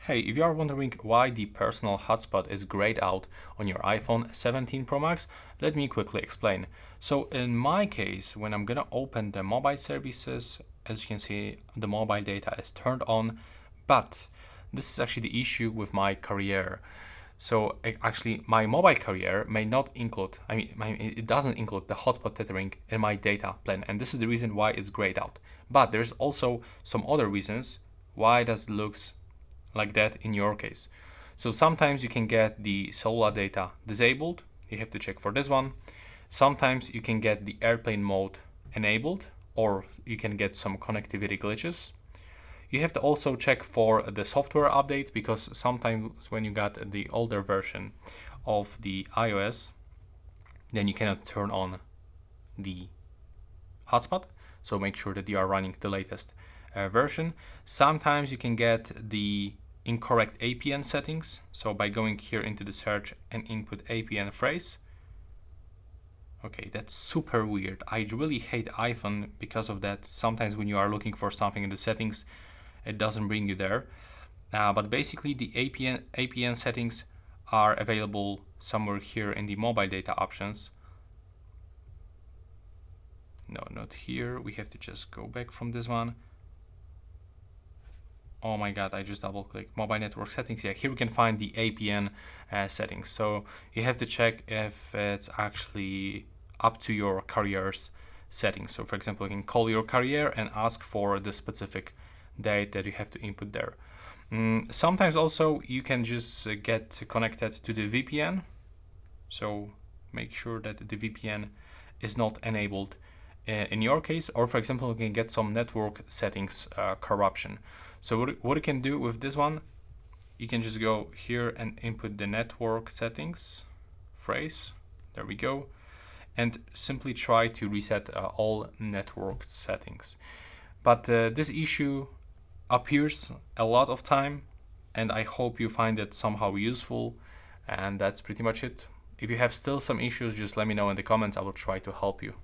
Hey, if you are wondering why the Personal Hotspot is grayed out on your iPhone 17 Pro Max, let me quickly explain. So in my case, when I'm gonna open the mobile services, as you can see, the mobile data is turned on, but this is actually the issue with my carrier. So actually, my mobile carrier may not include, it doesn't include the hotspot tethering in my data plan, and this is the reason why it's grayed out. But there's also some other reasons why it looks like that in your case. So sometimes you can get the cellular data disabled. You have to check for this one. Sometimes you can get the airplane mode enabled, or you can get some connectivity glitches. You have to also check for the software update, because sometimes when you got the older version of the iOS, then you cannot turn on the hotspot. So make sure that you are running the latest version. Sometimes you can get the incorrect APN settings. So by going here into the search and input APN phrase. Okay, that's super weird. I really hate iPhone because of that. Sometimes when you are looking for something in the settings, it doesn't bring you there. But basically the APN settings are available somewhere here in the mobile data options. No, not here. We have to just go back from this one. Oh my god, I just double clicked mobile network settings. Yeah, here we can find the APN settings. So you have to check if it's actually up to your carrier's settings. So for example, you can call your carrier and ask for the specific date that you have to input there. Sometimes also you can just get connected to the VPN. So make sure that the VPN is not enabled in your case, or for example, you can get some network settings corruption. So what you can do with this one, you can just go here and input the network settings phrase. There we go. And simply try to reset all network settings. But this issue appears a lot of time, and I hope you find it somehow useful. And that's pretty much it. If you have still some issues, just let me know in the comments. I will try to help you.